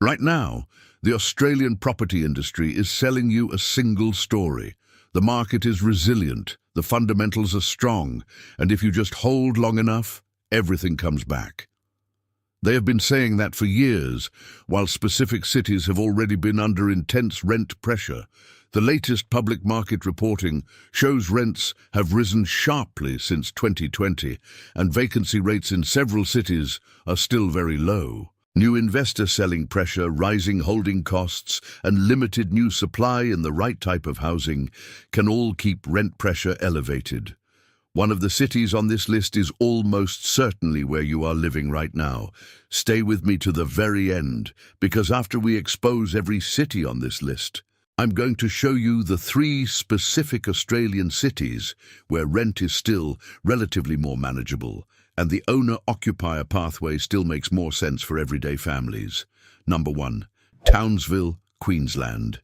Right now, the Australian property industry is selling you a single story. The market is resilient, the fundamentals are strong, and if you just hold long enough, everything comes back. They have been saying that for years, while specific cities have already been under intense rent pressure. The latest public market reporting shows rents have risen sharply since 2020, and vacancy rates in several cities are still very low. New investor selling pressure, rising holding costs, and limited new supply in the right type of housing can all keep rent pressure elevated. One of the cities on this list is almost certainly where you are living right now. Stay with me to the very end, because after we expose every city on this list, I'm going to show you the 3 specific Australian cities where rent is still relatively more manageable, and the owner-occupier pathway still makes more sense for everyday families. Number 1, Townsville, Queensland.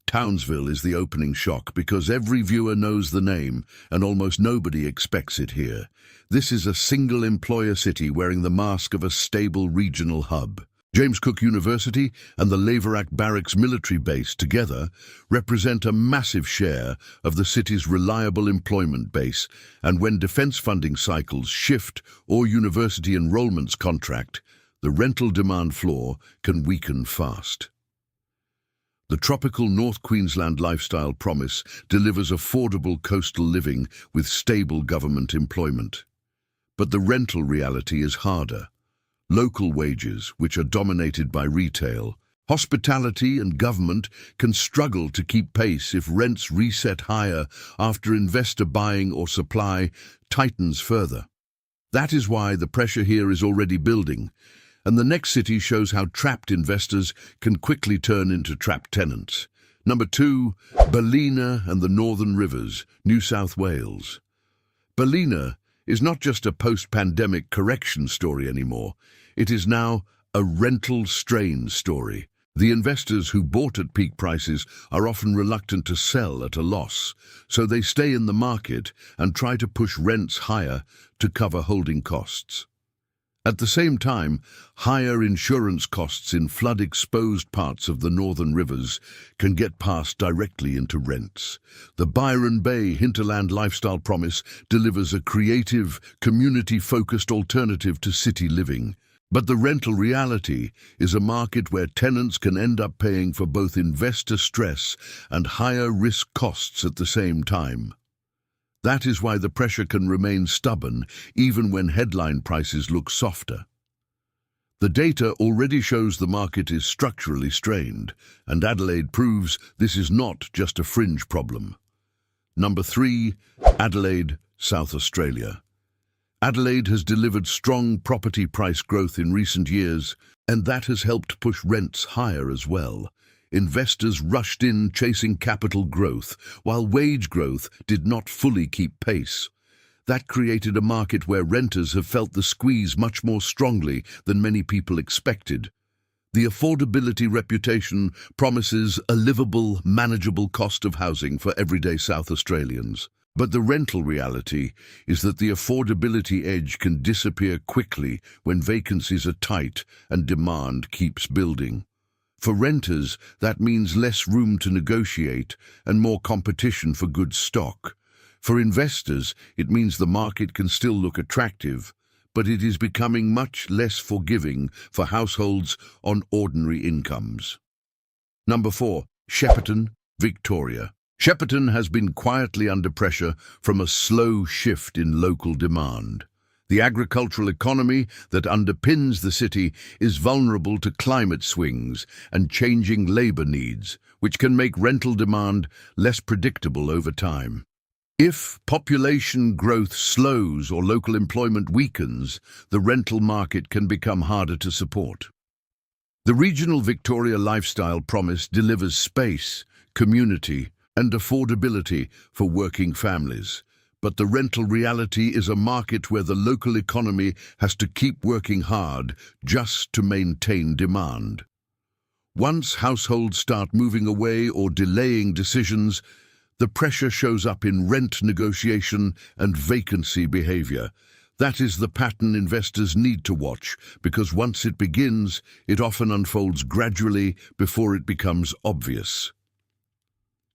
Townsville is the opening shock because every viewer knows the name and almost nobody expects it here. This is a single-employer city wearing the mask of a stable regional hub. James Cook University and the Laverack Barracks military base together represent a massive share of the city's reliable employment base, and when defence funding cycles shift or university enrolments contract, the rental demand floor can weaken fast. The tropical North Queensland lifestyle promise delivers affordable coastal living with stable government employment. But the rental reality is harder. Local wages, which are dominated by retail, hospitality and government, can struggle to keep pace if rents reset higher after investor buying or supply tightens further. That is why the pressure here is already building, and the next city shows how trapped investors can quickly turn into trapped tenants. Number 2, Ballina and the Northern Rivers, New South Wales. Ballina is not just a post-pandemic correction story anymore. It is now a rental strain story. The investors who bought at peak prices are often reluctant to sell at a loss, so they stay in the market and try to push rents higher to cover holding costs. At the same time, higher insurance costs in flood-exposed parts of the Northern Rivers can get passed directly into rents. The Byron Bay hinterland lifestyle promise delivers a creative, community-focused alternative to city living. But the rental reality is a market where tenants can end up paying for both investor stress and higher risk costs at the same time. That is why the pressure can remain stubborn even when headline prices look softer. The data already shows the market is structurally strained, and Adelaide proves this is not just a fringe problem. Number 3, Adelaide, South Australia. Adelaide has delivered strong property price growth in recent years, and that has helped push rents higher as well. Investors rushed in chasing capital growth, while wage growth did not fully keep pace. That created a market where renters have felt the squeeze much more strongly than many people expected. The affordability reputation promises a livable, manageable cost of housing for everyday South Australians. But the rental reality is that the affordability edge can disappear quickly when vacancies are tight and demand keeps building. For renters, that means less room to negotiate and more competition for good stock. For investors, it means the market can still look attractive, but it is becoming much less forgiving for households on ordinary incomes. Number 4, Shepparton, Victoria. Shepparton has been quietly under pressure from a slow shift in local demand. The agricultural economy that underpins the city is vulnerable to climate swings and changing labour needs, which can make rental demand less predictable over time. If population growth slows or local employment weakens, the rental market can become harder to support. The regional Victoria lifestyle promise delivers space, community, and affordability for working families. But the rental reality is a market where the local economy has to keep working hard just to maintain demand. Once households start moving away or delaying decisions, the pressure shows up in rent negotiation and vacancy behaviour. That is the pattern investors need to watch, because once it begins, it often unfolds gradually before it becomes obvious.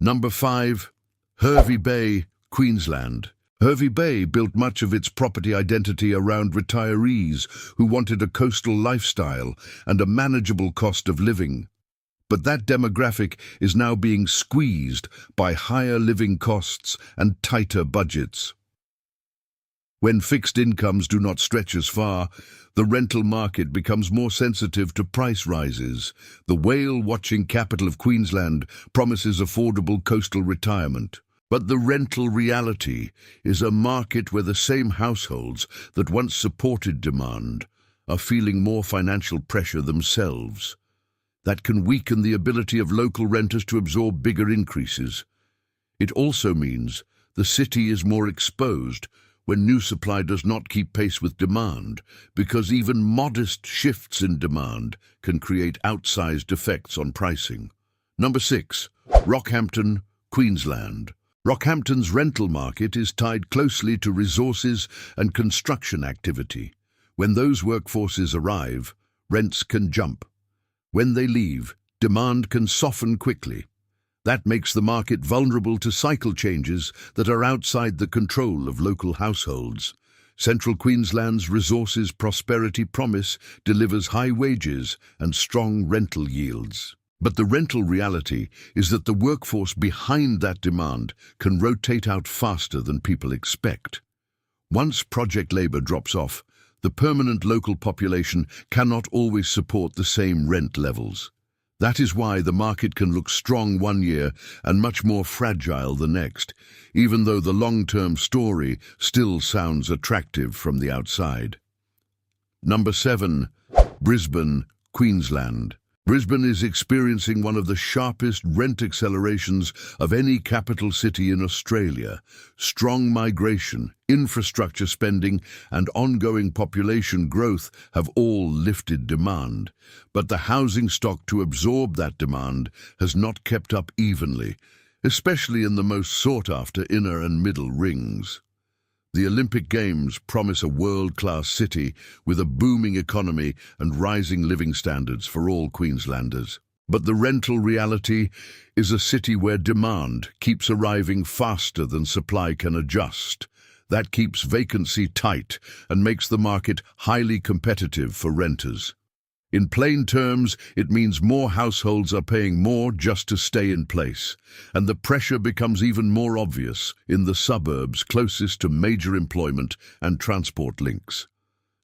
Number 5. Hervey Bay, Queensland. Hervey Bay built much of its property identity around retirees who wanted a coastal lifestyle and a manageable cost of living. But that demographic is now being squeezed by higher living costs and tighter budgets. When fixed incomes do not stretch as far, the rental market becomes more sensitive to price rises. The whale-watching capital of Queensland promises affordable coastal retirement. But the rental reality is a market where the same households that once supported demand are feeling more financial pressure themselves. That can weaken the ability of local renters to absorb bigger increases. It also means the city is more exposed when new supply does not keep pace with demand, because even modest shifts in demand can create outsized effects on pricing. Number 6. Rockhampton, Queensland. Rockhampton's rental market is tied closely to resources and construction activity. When those workforces arrive, rents can jump. When they leave, demand can soften quickly. That makes the market vulnerable to cycle changes that are outside the control of local households. Central Queensland's resources prosperity promise delivers high wages and strong rental yields. But the rental reality is that the workforce behind that demand can rotate out faster than people expect. Once project labour drops off, the permanent local population cannot always support the same rent levels. That is why the market can look strong one year and much more fragile the next, even though the long-term story still sounds attractive from the outside. Number 7. Brisbane, Queensland. Brisbane is experiencing one of the sharpest rent accelerations of any capital city in Australia. Strong migration, infrastructure spending, and ongoing population growth have all lifted demand. But the housing stock to absorb that demand has not kept up evenly, especially in the most sought-after inner and middle rings. The Olympic Games promise a world-class city with a booming economy and rising living standards for all Queenslanders. But the rental reality is a city where demand keeps arriving faster than supply can adjust. That keeps vacancy tight and makes the market highly competitive for renters. In plain terms, it means more households are paying more just to stay in place, and the pressure becomes even more obvious in the suburbs closest to major employment and transport links.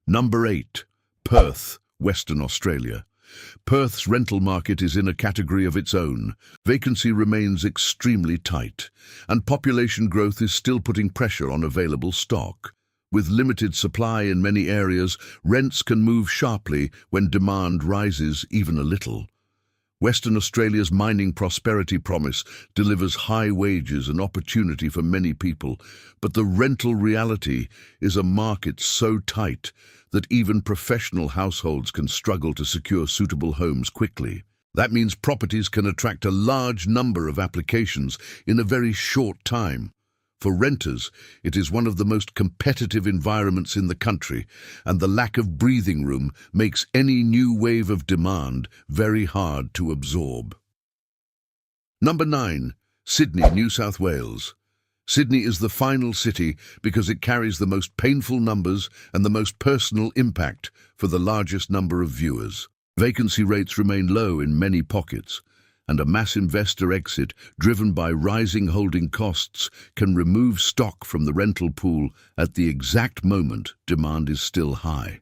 Number 8. Perth, Western Australia. Perth's rental market is in a category of its own. Vacancy remains extremely tight, and population growth is still putting pressure on available stock. With limited supply in many areas, rents can move sharply when demand rises even a little. Western Australia's mining prosperity promise delivers high wages and opportunity for many people, but the rental reality is a market so tight that even professional households can struggle to secure suitable homes quickly. That means properties can attract a large number of applications in a very short time. For renters, it is one of the most competitive environments in the country, and the lack of breathing room makes any new wave of demand very hard to absorb. Number 9. Sydney, New South Wales. Sydney is the final city because it carries the most painful numbers and the most personal impact for the largest number of viewers. Vacancy rates remain low in many pockets, and a mass investor exit driven by rising holding costs can remove stock from the rental pool at the exact moment demand is still high.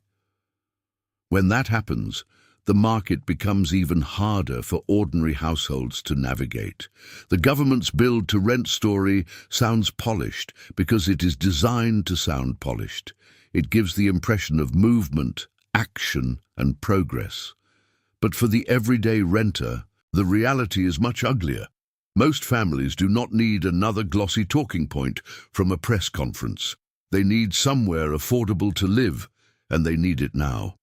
When that happens, the market becomes even harder for ordinary households to navigate. The government's build-to-rent story sounds polished because it is designed to sound polished. It gives the impression of movement, action, and progress. But for the everyday renter, the reality is much uglier. Most families do not need another glossy talking point from a press conference. They need somewhere affordable to live, and they need it now.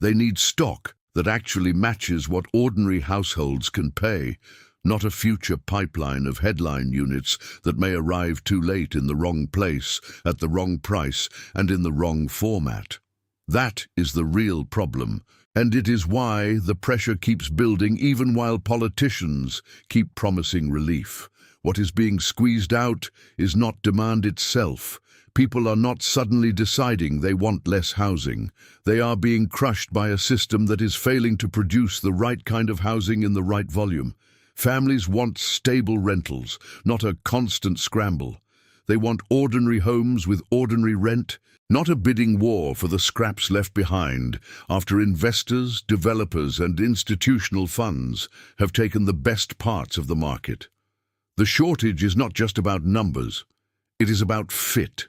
They need stock that actually matches what ordinary households can pay, not a future pipeline of headline units that may arrive too late in the wrong place, at the wrong price, and in the wrong format. That is the real problem, and it is why the pressure keeps building even while politicians keep promising relief. What is being squeezed out is not demand itself. People are not suddenly deciding they want less housing. They are being crushed by a system that is failing to produce the right kind of housing in the right volume. Families want stable rentals, not a constant scramble. They want ordinary homes with ordinary rent, not a bidding war for the scraps left behind after investors, developers, and institutional funds have taken the best parts of the market. The shortage is not just about numbers. It is about fit.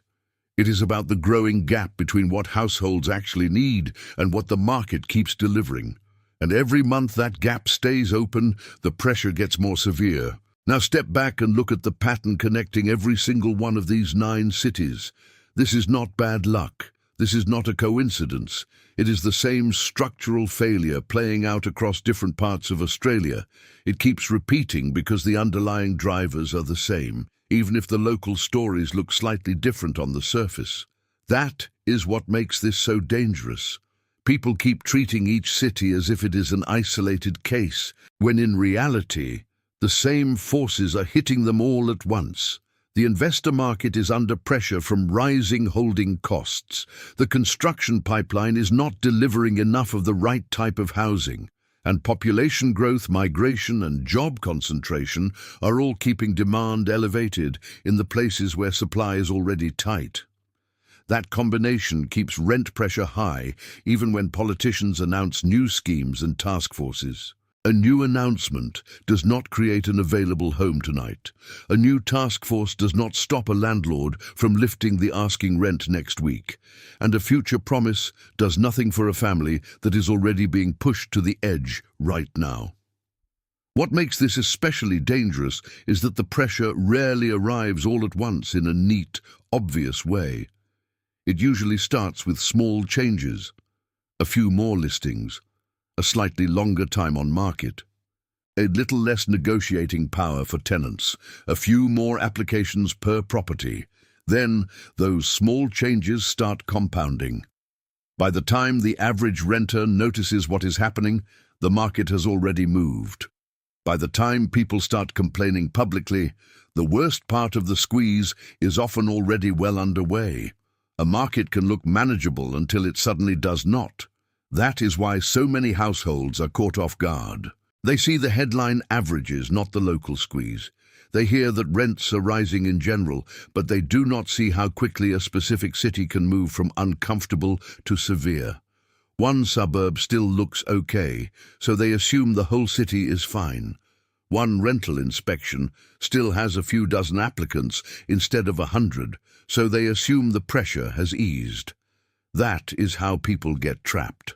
It is about the growing gap between what households actually need and what the market keeps delivering. And every month that gap stays open, the pressure gets more severe. Now step back and look at the pattern connecting every single one of these 9 cities. This is not bad luck. This is not a coincidence. It is the same structural failure playing out across different parts of Australia. It keeps repeating because the underlying drivers are the same, even if the local stories look slightly different on the surface. That is what makes this so dangerous. People keep treating each city as if it is an isolated case, when in reality, the same forces are hitting them all at once. The investor market is under pressure from rising holding costs. The construction pipeline is not delivering enough of the right type of housing. And population growth, migration, and job concentration are all keeping demand elevated in the places where supply is already tight. That combination keeps rent pressure high even when politicians announce new schemes and task forces. A new announcement does not create an available home tonight. A new task force does not stop a landlord from lifting the asking rent next week. And a future promise does nothing for a family that is already being pushed to the edge right now. What makes this especially dangerous is that the pressure rarely arrives all at once in a neat, obvious way. It usually starts with small changes, a few more listings, a slightly longer time on market, a little less negotiating power for tenants, a few more applications per property. Then those small changes start compounding. By the time the average renter notices what is happening, the market has already moved. By the time people start complaining publicly, the worst part of the squeeze is often already well underway. A market can look manageable until it suddenly does not. That is why so many households are caught off guard. They see the headline averages, not the local squeeze. They hear that rents are rising in general, but they do not see how quickly a specific city can move from uncomfortable to severe. One suburb still looks okay, so they assume the whole city is fine. One rental inspection still has a few dozen applicants instead of 100, so they assume the pressure has eased. That is how people get trapped.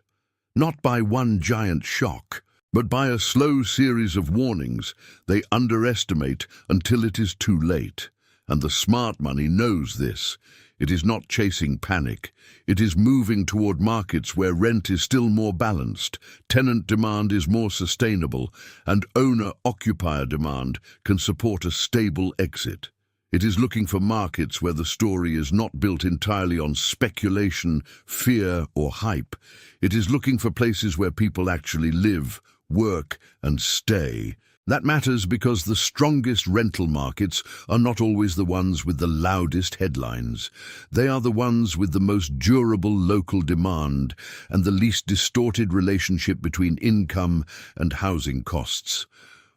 Not by one giant shock, but by a slow series of warnings. They underestimate until it is too late. And the smart money knows this. It is not chasing panic. It is moving toward markets where rent is still more balanced, tenant demand is more sustainable, and owner-occupier demand can support a stable exit. It is looking for markets where the story is not built entirely on speculation, fear, or hype. It is looking for places where people actually live, work, and stay. That matters because the strongest rental markets are not always the ones with the loudest headlines. They are the ones with the most durable local demand and the least distorted relationship between income and housing costs.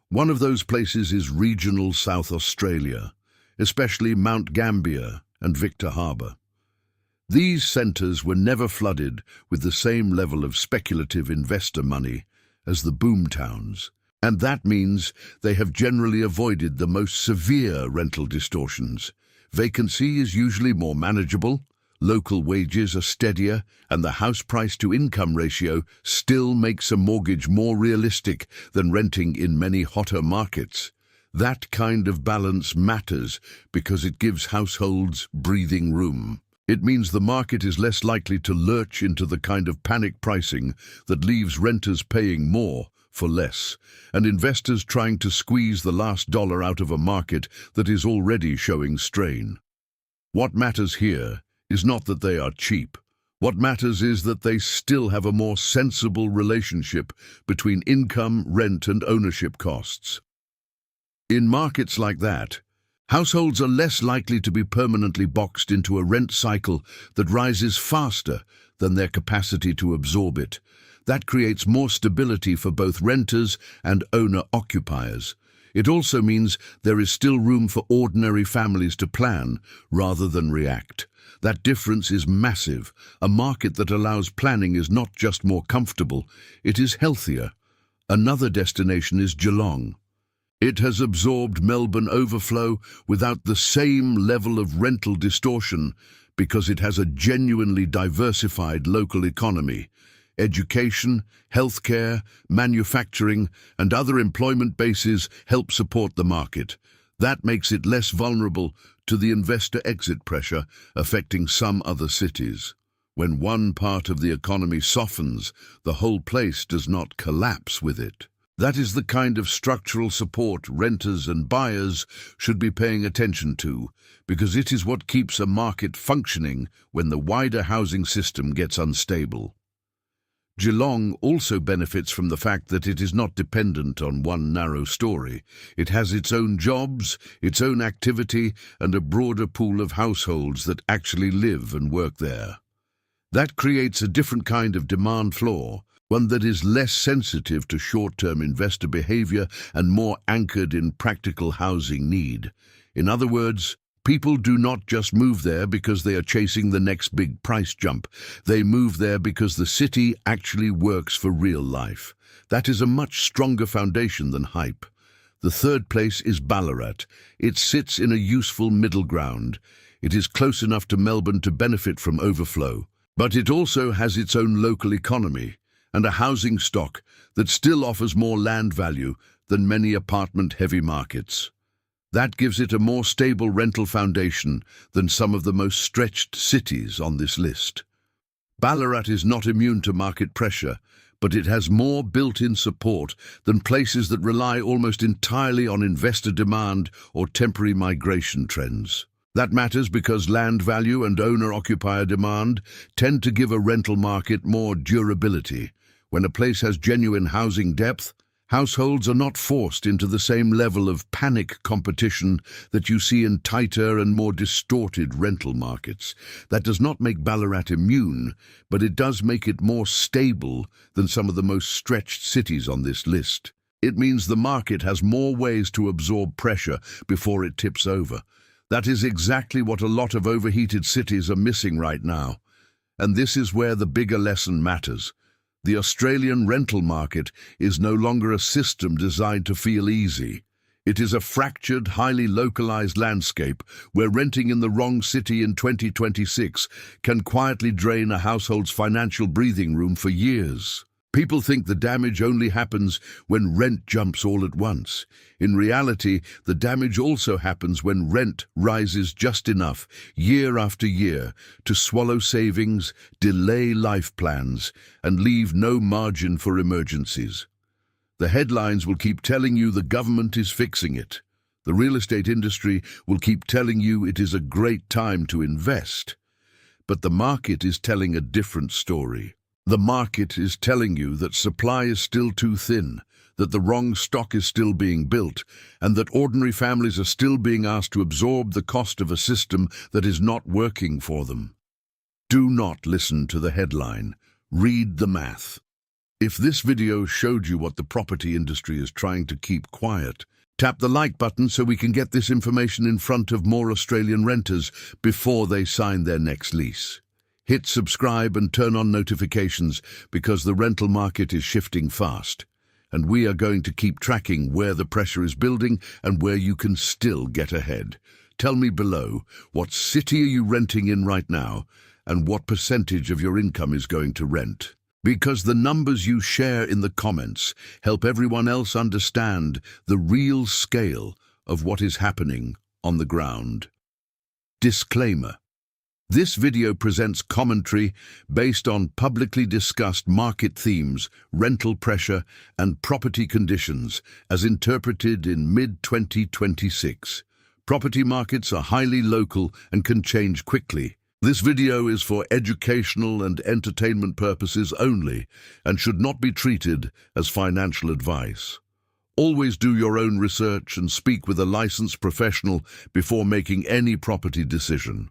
One of those places is regional South Australia, especially Mount Gambier and Victor Harbour. These centres were never flooded with the same level of speculative investor money as the boom towns, and that means they have generally avoided the most severe rental distortions. Vacancy is usually more manageable, local wages are steadier, and the house price-to-income ratio still makes a mortgage more realistic than renting in many hotter markets. That kind of balance matters because it gives households breathing room. It means the market is less likely to lurch into the kind of panic pricing that leaves renters paying more for less, and investors trying to squeeze the last dollar out of a market that is already showing strain. What matters here is not that they are cheap. What matters is that they still have a more sensible relationship between income, rent, and ownership costs. In markets like that, households are less likely to be permanently boxed into a rent cycle that rises faster than their capacity to absorb it. That creates more stability for both renters and owner-occupiers. It also means there is still room for ordinary families to plan rather than react. That difference is massive. A market that allows planning is not just more comfortable, it is healthier. Another destination is Geelong. It has absorbed Melbourne overflow without the same level of rental distortion because it has a genuinely diversified local economy. Education, healthcare, manufacturing, and other employment bases help support the market. That makes it less vulnerable to the investor exit pressure affecting some other cities. When one part of the economy softens, the whole place does not collapse with it. That is the kind of structural support renters and buyers should be paying attention to, because it is what keeps a market functioning when the wider housing system gets unstable. Geelong also benefits from the fact that it is not dependent on one narrow story. It has its own jobs, its own activity, and a broader pool of households that actually live and work there. That creates a different kind of demand floor, one that is less sensitive to short-term investor behavior and more anchored in practical housing need. In other words, people do not just move there because they are chasing the next big price jump. They move there because the city actually works for real life. That is a much stronger foundation than hype. The third place is Ballarat. It sits in a useful middle ground. It is close enough to Melbourne to benefit from overflow, but it also has its own local economy and a housing stock that still offers more land value than many apartment-heavy markets. That gives it a more stable rental foundation than some of the most stretched cities on this list. Ballarat is not immune to market pressure, but it has more built-in support than places that rely almost entirely on investor demand or temporary migration trends. That matters because land value and owner-occupier demand tend to give a rental market more durability. When a place has genuine housing depth, households are not forced into the same level of panic competition that you see in tighter and more distorted rental markets. That does not make Ballarat immune, but it does make it more stable than some of the most stretched cities on this list. It means the market has more ways to absorb pressure before it tips over. That is exactly what a lot of overheated cities are missing right now. And this is where the bigger lesson matters. The Australian rental market is no longer a system designed to feel easy. It is a fractured, highly localized landscape where renting in the wrong city in 2026 can quietly drain a household's financial breathing room for years. People think the damage only happens when rent jumps all at once. In reality, the damage also happens when rent rises just enough, year after year, to swallow savings, delay life plans, and leave no margin for emergencies. The headlines will keep telling you the government is fixing it. The real estate industry will keep telling you it is a great time to invest. But the market is telling a different story. The market is telling you that supply is still too thin, that the wrong stock is still being built, and that ordinary families are still being asked to absorb the cost of a system that is not working for them. Do not listen to the headline. Read the math. If this video showed you what the property industry is trying to keep quiet, tap the like button so we can get this information in front of more Australian renters before they sign their next lease. Hit subscribe and turn on notifications because the rental market is shifting fast, and we are going to keep tracking where the pressure is building and where you can still get ahead. Tell me below, what city are you renting in right now, and what percentage of your income is going to rent? Because the numbers you share in the comments help everyone else understand the real scale of what is happening on the ground. Disclaimer. This video presents commentary based on publicly discussed market themes, rental pressure, and property conditions as interpreted in mid-2026. Property markets are highly local and can change quickly. This video is for educational and entertainment purposes only and should not be treated as financial advice. Always do your own research and speak with a licensed professional before making any property decision.